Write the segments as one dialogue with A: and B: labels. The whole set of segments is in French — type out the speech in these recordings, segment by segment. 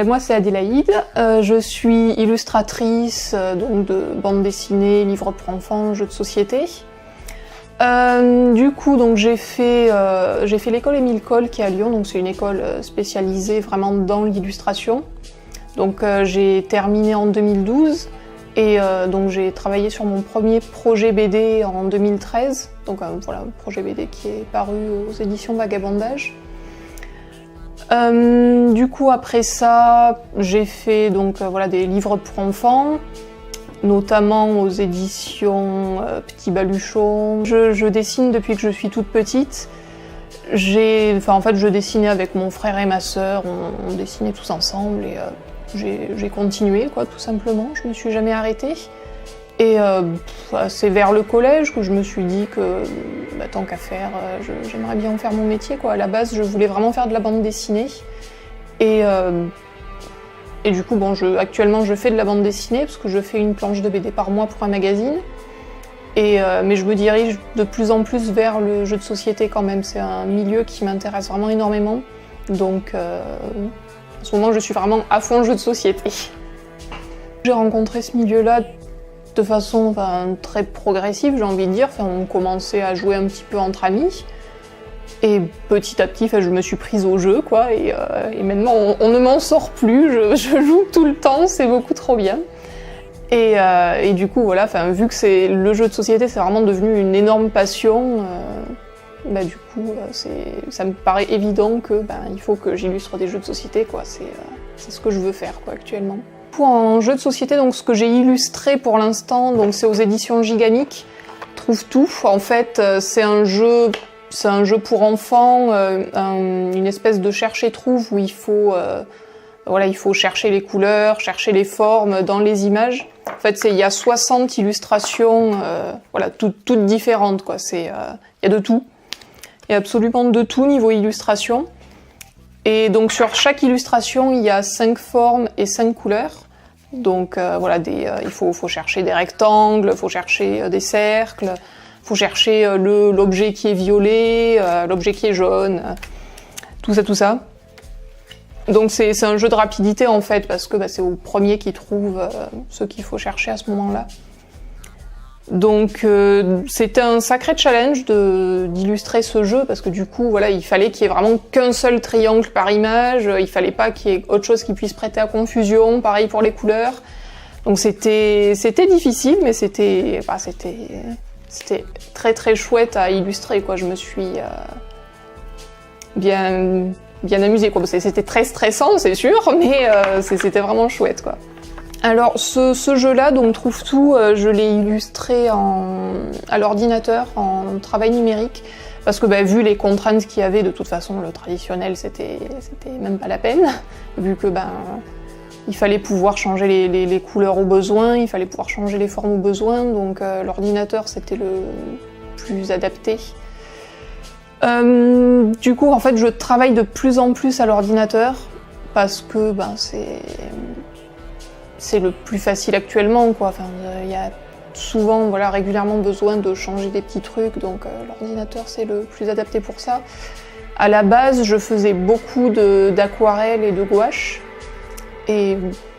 A: Moi c'est Adélaïde, je suis illustratrice donc de bande dessinée, livres pour enfants, jeux de société. Du coup donc j'ai fait l'école Émile Coll qui est à Lyon, donc c'est une école spécialisée vraiment dans l'illustration. Donc j'ai terminé en 2012 et donc j'ai travaillé sur mon premier projet BD en 2013. Donc voilà, un projet BD qui est paru aux éditions Vagabondage. Du coup après ça, j'ai fait donc voilà des livres pour enfants, notamment aux éditions Petit Baluchon. Je dessine depuis que je suis toute petite. En fait, je dessinais avec mon frère et ma sœur, on dessinait tous ensemble et j'ai continué quoi, tout simplement. Je me suis jamais arrêtée. Et c'est vers le collège que je me suis dit que tant qu'à faire, j'aimerais bien en faire mon métier quoi. À la base, je voulais vraiment faire de la bande dessinée. Et du coup, actuellement, je fais de la bande dessinée parce que je fais une planche de BD par mois pour un magazine. Mais je me dirige de plus en plus vers le jeu de société quand même. C'est un milieu qui m'intéresse vraiment énormément. Donc, en ce moment, je suis vraiment à fond jeu de société. J'ai rencontré ce milieu-là de façon très progressive, j'ai envie de dire. On commençait à jouer un petit peu entre amis. Et petit à petit, je me suis prise au jeu, quoi. Et maintenant, on ne m'en sort plus. Je joue tout le temps, c'est beaucoup trop bien. Et du coup, voilà, vu que c'est le jeu de société, c'est vraiment devenu une énorme passion. Du coup, ça me paraît évident que il faut que j'illustre des jeux de société, quoi. C'est ce que je veux faire, quoi, actuellement. En jeu de société, donc ce que j'ai illustré pour l'instant, donc c'est aux éditions Gigamic, Trouve tout. En fait, c'est un jeu pour enfants, une espèce de cherche et trouve où il faut chercher les couleurs, chercher les formes dans les images. En fait, il y a 60 illustrations, toutes différentes, quoi. Il y a de tout. Il y a absolument de tout niveau illustration. Et donc sur chaque illustration, il y a 5 formes et 5 couleurs. Donc il faut chercher des rectangles, il faut chercher des cercles, il faut chercher l'objet qui est violet, l'objet qui est jaune, tout ça. Donc c'est un jeu de rapidité en fait, parce que c'est au premier qui trouve ce qu'il faut chercher à ce moment-là. Donc c'était un sacré challenge d'illustrer ce jeu, parce que du coup il fallait qu'il y ait vraiment qu'un seul triangle par image, il fallait pas qu'il y ait autre chose qui puisse prêter à confusion, pareil pour les couleurs. Donc c'était difficile, mais c'était très très chouette à illustrer, quoi. Je me suis bien amusée, quoi. C'était très stressant, c'est sûr, mais c'était vraiment chouette, quoi. Alors ce jeu-là, donc Trouve tout, je l'ai illustré à l'ordinateur en travail numérique, parce que vu les contraintes qu'il y avait, de toute façon le traditionnel c'était même pas la peine, vu que il fallait pouvoir changer les couleurs au besoin, il fallait pouvoir changer les formes au besoin, donc l'ordinateur c'était le plus adapté. Du coup en fait je travaille de plus en plus à l'ordinateur, parce que c'est le plus facile actuellement, quoi. Il y a souvent, régulièrement besoin de changer des petits trucs, donc l'ordinateur c'est le plus adapté pour ça. À la base, je faisais beaucoup d'aquarelle et de gouache, et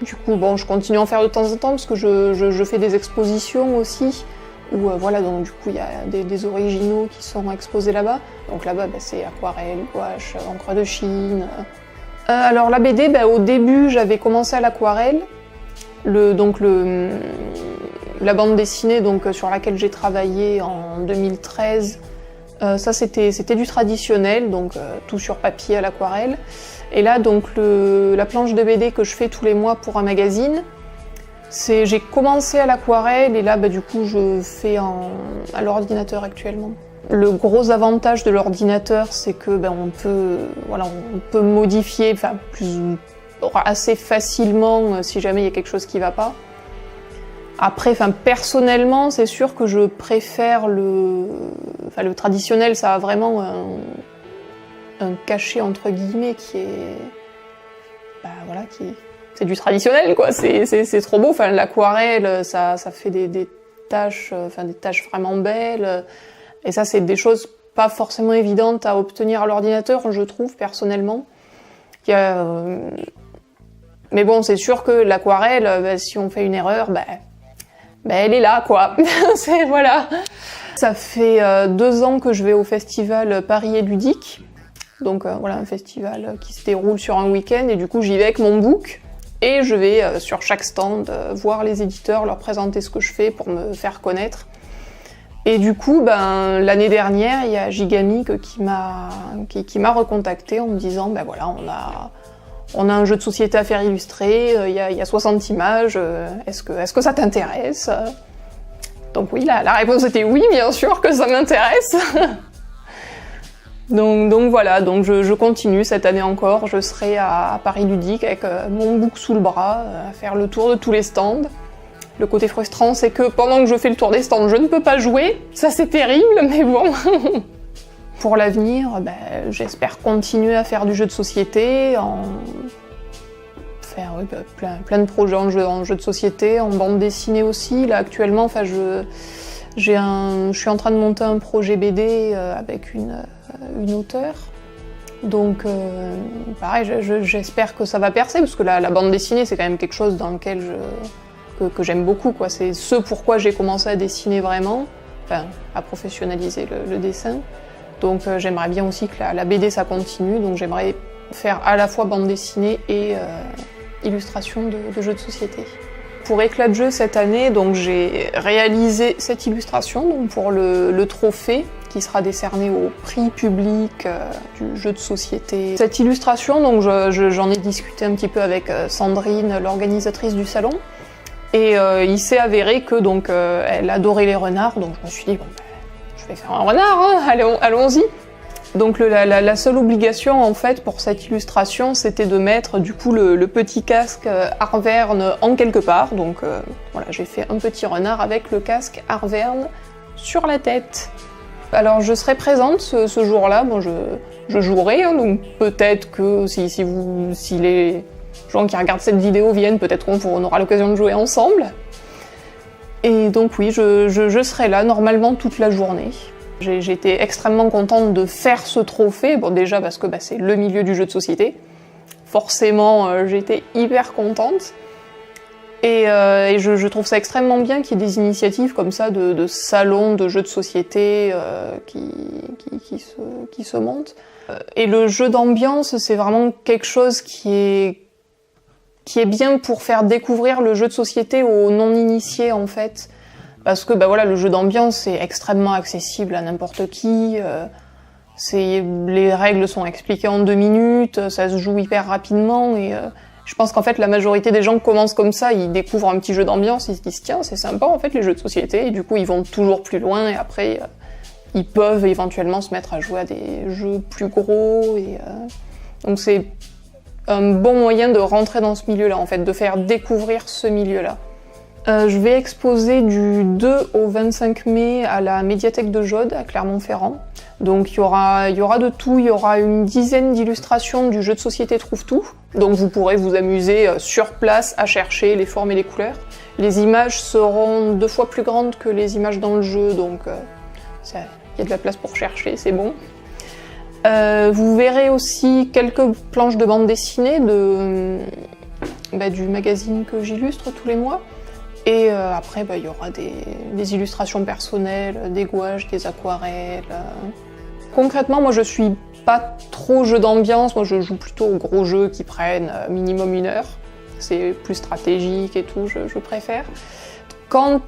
A: du coup, je continue à en faire de temps en temps, parce que je fais des expositions aussi, où donc du coup il y a des originaux qui sont exposés là-bas. Donc là-bas, c'est aquarelle, gouache, encre de Chine. Alors la BD, au début, j'avais commencé à l'aquarelle. La bande dessinée sur laquelle j'ai travaillé en 2013, ça c'était du traditionnel, donc tout sur papier à l'aquarelle. Et là la planche de BD que je fais tous les mois pour un magazine, j'ai commencé à l'aquarelle et là du coup je fais à l'ordinateur actuellement. Le gros avantage de l'ordinateur, c'est que on peut modifier assez facilement si jamais il y a quelque chose qui va pas. Après, personnellement, c'est sûr que je préfère le traditionnel. Ça a vraiment un cachet entre guillemets qui est, c'est du traditionnel, quoi. C'est trop beau. L'aquarelle, ça fait des taches, des taches vraiment belles. Et ça, c'est des choses pas forcément évidentes à obtenir à l'ordinateur, je trouve personnellement. Mais bon, c'est sûr que l'aquarelle, si on fait une erreur, elle est là, quoi. Voilà. Ça fait 2 ans que je vais au festival Paris et Ludique. Donc voilà, un festival qui se déroule sur un week-end, et du coup j'y vais avec mon book, et je vais sur chaque stand voir les éditeurs, leur présenter ce que je fais pour me faire connaître. Et du coup, l'année dernière, il y a Gigamic qui m'a recontacté en me disant, voilà, on a un jeu de société à faire illustrer, il y a 60 images, est-ce que ça t'intéresse? Donc oui, la réponse était oui, bien sûr que ça m'intéresse. donc voilà, donc je continue cette année encore, je serai à Paris Ludique avec mon book sous le bras, à faire le tour de tous les stands. Le côté frustrant, c'est que pendant que je fais le tour des stands, je ne peux pas jouer, ça c'est terrible, mais bon. Pour l'avenir, j'espère continuer à faire du jeu de société, faire plein de projets en jeu de société, en bande dessinée aussi. Là actuellement, je suis en train de monter un projet BD avec une auteure. Donc pareil, j'espère que ça va percer, parce que la bande dessinée c'est quand même quelque chose dans lequel que j'aime beaucoup, quoi. C'est ce pourquoi j'ai commencé à dessiner vraiment, à professionnaliser le dessin. Donc j'aimerais bien aussi que la BD ça continue, donc j'aimerais faire à la fois bande dessinée et illustration de jeux de société. Pour Éclat de jeu cette année, donc j'ai réalisé cette illustration donc pour le trophée qui sera décerné au prix public du jeu de société. Cette illustration, donc j'en ai discuté un petit peu avec Sandrine, l'organisatrice du salon, et il s'est avéré que donc elle adorait les renards, donc je me suis dit je vais faire un renard, hein, allons-y. Donc la seule obligation en fait pour cette illustration, c'était de mettre du coup le petit casque Arverne en quelque part. Donc voilà, j'ai fait un petit renard avec le casque Arverne sur la tête. Alors je serai présente ce jour-là, je jouerai, hein, donc peut-être que si les gens qui regardent cette vidéo viennent, peut-être qu'on aura l'occasion de jouer ensemble. Et donc oui, je serai là normalement toute la journée. J'ai été extrêmement contente de faire ce trophée, bon déjà parce que c'est le milieu du jeu de société. Forcément, j'étais hyper contente. Et je trouve ça extrêmement bien qu'il y ait des initiatives comme ça de salons de jeux de société qui se montent. Et le jeu d'ambiance, c'est vraiment quelque chose qui est bien pour faire découvrir le jeu de société aux non-initiés en fait. Parce que le jeu d'ambiance c'est extrêmement accessible à n'importe qui. Les règles sont expliquées en 2 minutes, ça se joue hyper rapidement et je pense qu'en fait la majorité des gens commencent comme ça, ils découvrent un petit jeu d'ambiance, ils se disent tiens c'est sympa en fait les jeux de société, et du coup ils vont toujours plus loin et après ils peuvent éventuellement se mettre à jouer à des jeux plus gros donc c'est un bon moyen de rentrer dans ce milieu-là en fait, de faire découvrir ce milieu-là. Je vais exposer du 2 au 25 mai à la médiathèque de Jaude, à Clermont-Ferrand. Donc il y aura de tout, il y aura une dizaine d'illustrations du jeu de société Trouve Tout. Donc vous pourrez vous amuser sur place à chercher les formes et les couleurs. Les images seront 2 fois plus grandes que les images dans le jeu, donc il y a de la place pour chercher, c'est bon. Vous verrez aussi quelques planches de bande dessinée du magazine que j'illustre tous les mois. Et après, il y aura des illustrations personnelles, des gouaches, des aquarelles. Concrètement, moi je suis pas trop jeu d'ambiance, moi je joue plutôt aux gros jeux qui prennent minimum 1 heure. C'est plus stratégique et tout, je préfère. En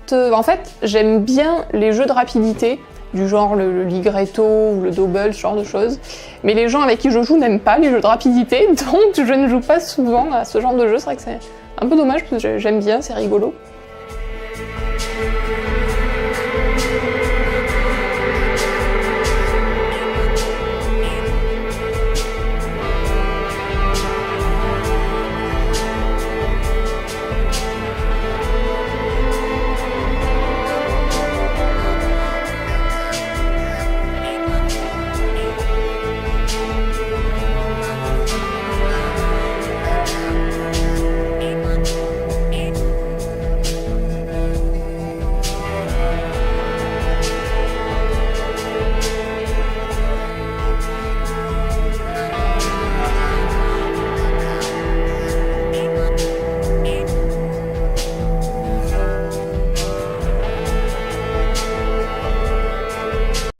A: fait, j'aime bien les jeux de rapidité, du genre le Ligretto ou le Double, ce genre de choses. Mais les gens avec qui je joue n'aiment pas les jeux de rapidité, donc je ne joue pas souvent à ce genre de jeu. C'est vrai que c'est un peu dommage parce que j'aime bien, c'est rigolo.